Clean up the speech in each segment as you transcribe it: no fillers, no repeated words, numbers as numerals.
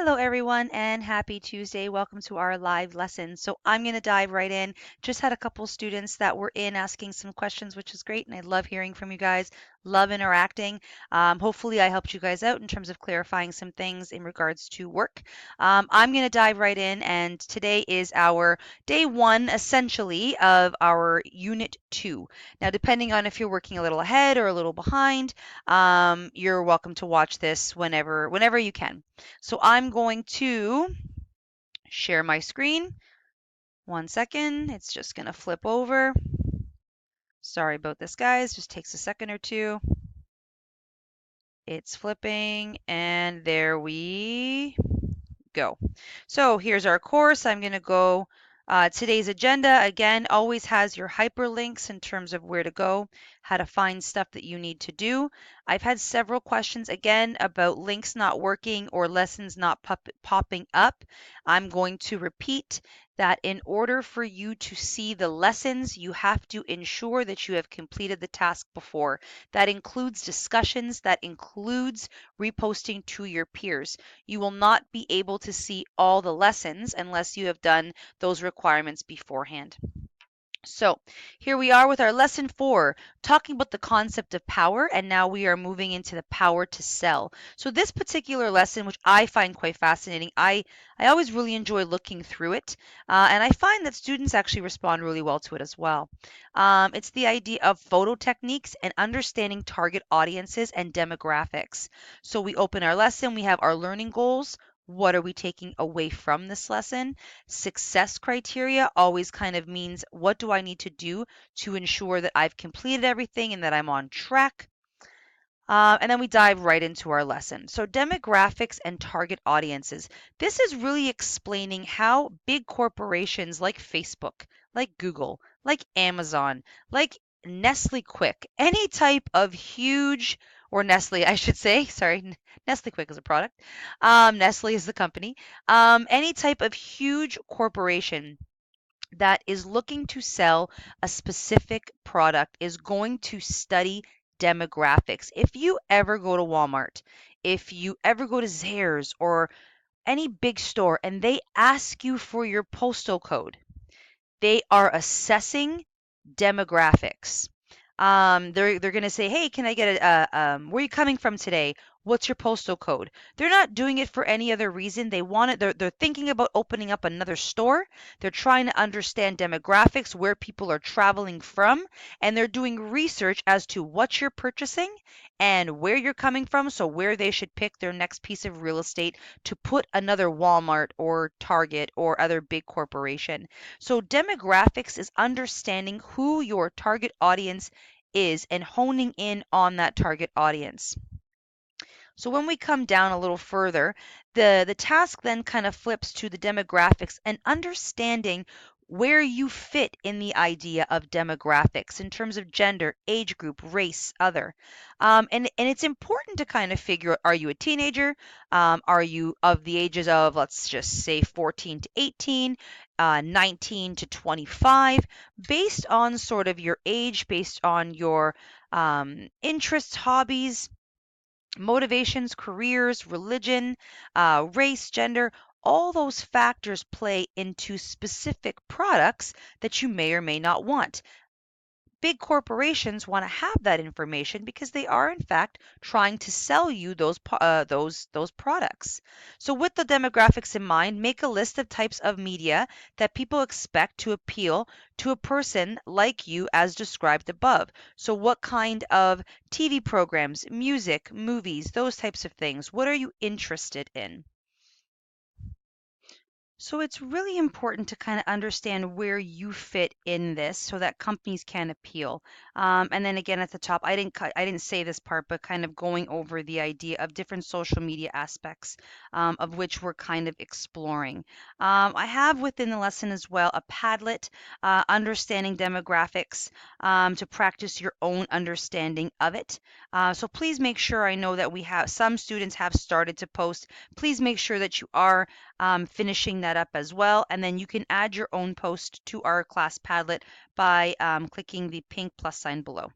Hello, everyone, and happy Tuesday. Welcome to our live lesson. So, I'm going to dive right in. Just had a couple students that were in asking some questions, which is great. And I love hearing from you guys, love interacting. Hopefully, I helped you guys out in terms of clarifying some things in regards to work. I'm going to dive right in. And today is our day one, essentially, of our unit two. Now, depending on if you're working a little ahead or a little behind, you're welcome to watch this whenever you can. So I'm going to share my screen. One second, it's just going to flip over. Sorry about this, guys. Just takes a second or two. It's flipping, and there we go. So here's our course. I'm going to go. Today's agenda, again, always has your hyperlinks in terms of where to go, how to find stuff that you need to do. I've had several questions, again, about links not working or lessons not popping up. I'm going to repeat that in order for you to see the lessons, you have to ensure that you have completed the task before. That includes discussions, that includes reposting to your peers. You will not be able to see all the lessons unless you have done those requirements beforehand. So here we are with our lesson 4, talking about the concept of power, and now we are moving into the power to sell. So this particular lesson, which I find quite fascinating, I always really enjoy looking through it, and I find that students actually respond really well to it as well. It's the idea of photo techniques and understanding target audiences and demographics. So we open our lesson, we have our learning goals. What are we taking away from this lesson? Success criteria always kind of means what do I need to do to ensure that I've completed everything and that I'm on track. And then we dive right into our lesson. So, demographics and target audiences. This is really explaining how big corporations like Facebook, like Google, like Amazon, like Nestle Quick, any type of huge, or Nestle, I should say, sorry, Nestle Quick is a product, Nestle is the company, any type of huge corporation that is looking to sell a specific product is going to study demographics. If you ever go to Walmart, if you ever go to Zehrs or any big store and they ask you for your postal code, they are assessing demographics. They're gonna say, "Hey, can I get where are you coming from today? What's your postal code?" They're not doing it for any other reason. They want it. They're thinking about opening up another store. They're trying to understand demographics, where people are traveling from, and they're doing research as to what you're purchasing and where you're coming from, so where they should pick their next piece of real estate to put another Walmart or Target or other big corporation. So demographics is understanding who your target audience is and honing in on that target audience. So when we come down a little further, the task then kind of flips to the demographics and understanding where you fit in the idea of demographics in terms of gender, age group, race, other. And it's important to kind of figure out, are you a teenager? Are you of the ages of, let's just say, 14 to 18, 19 to 25, based on sort of your age, based on your interests, hobbies, motivations, careers, religion, race, gender, all those factors play into specific products that you may or may not want. Big corporations want to have that information because they are in fact trying to sell you those products. So with the demographics in mind, make a list of types of media that people expect to appeal to a person like you as described above. So what kind of TV programs, music, movies, those types of things, what are you interested in? So it's really important to kind of understand where you fit in this so that companies can appeal. And then again at the top, I didn't say this part, but kind of going over the idea of different social media aspects, of which we're kind of exploring. I have within the lesson as well a Padlet, understanding demographics, to practice your own understanding of it. So please make sure, I know that we have some students have started to post. Please make sure that you are finishing that up as well. And then you can add your own post to our class Padlet by clicking the pink plus sign below.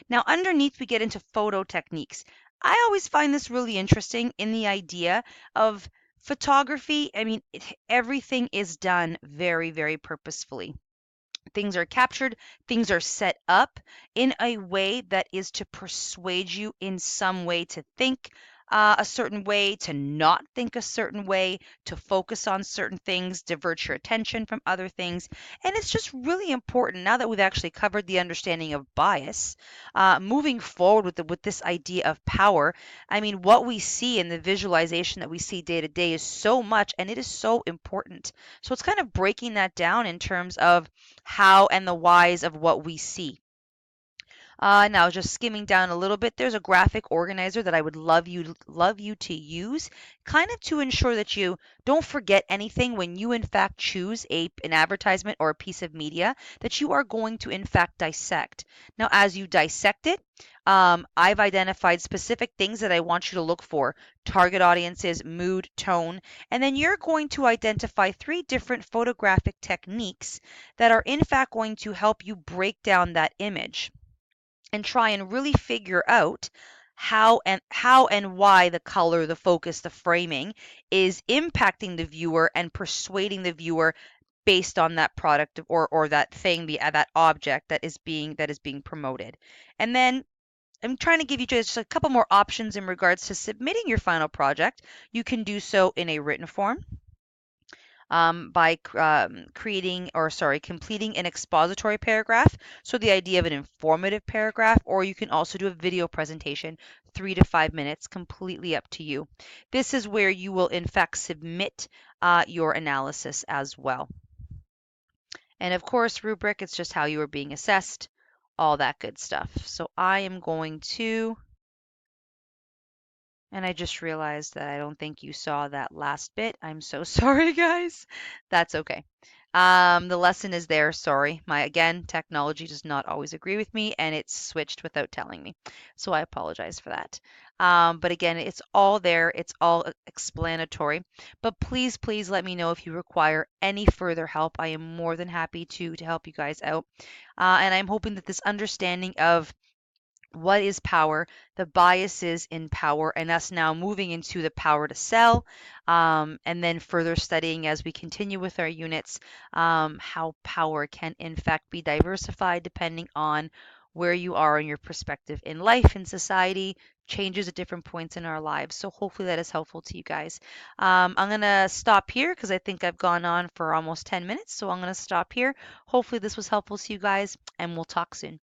Now, underneath, we get into photo techniques. I always find this really interesting in the idea of Photography, I mean, everything is done very, very purposefully. Things are captured, things are set up in a way that is to persuade you in some way to think a certain way, to not think a certain way, to focus on certain things, divert your attention from other things. And it's just really important now that we've actually covered the understanding of bias, moving forward with this idea of power. I mean, what we see in the visualization that we see day to day is so much, and it is so important. So it's kind of breaking that down in terms of how and the whys of what we see. Now, just skimming down a little bit, there's a graphic organizer that I would love you to use, kind of to ensure that you don't forget anything when you in fact choose an advertisement or a piece of media that you are going to in fact dissect. Now, as you dissect it, I've identified specific things that I want you to look for: target audiences, mood, tone, and then you're going to identify 3 different photographic techniques that are in fact going to help you break down that image and try and really figure out how and why the color, the focus, the framing is impacting the viewer and persuading the viewer based on that product or that thing, that object that is being promoted. And then I'm trying to give you just a couple more options in regards to submitting your final project. You can do so in a written form, by completing an expository paragraph. So the idea of an informative paragraph, or you can also do a video presentation, 3 to 5 minutes, completely up to you. This is where you will in fact submit your analysis as well. And of course, rubric, it's just how you are being assessed, all that good stuff. So I am going to, and I just realized that I don't think you saw that last bit. I'm so sorry, guys. That's okay. The lesson is there. Sorry. Again, technology does not always agree with me, and it's switched without telling me. So I apologize for that. But again, it's all there. It's all explanatory. But please, please let me know if you require any further help. I am more than happy to help you guys out. And I'm hoping that this understanding of what is power, the biases in power, and us now moving into the power to sell, and then further studying as we continue with our units, how power can in fact be diversified depending on where you are in your perspective in life, in society, changes at different points in our lives. So hopefully that is helpful to you guys. I'm going to stop here because I think I've gone on for almost 10 minutes. So I'm going to stop here. Hopefully this was helpful to you guys, and we'll talk soon.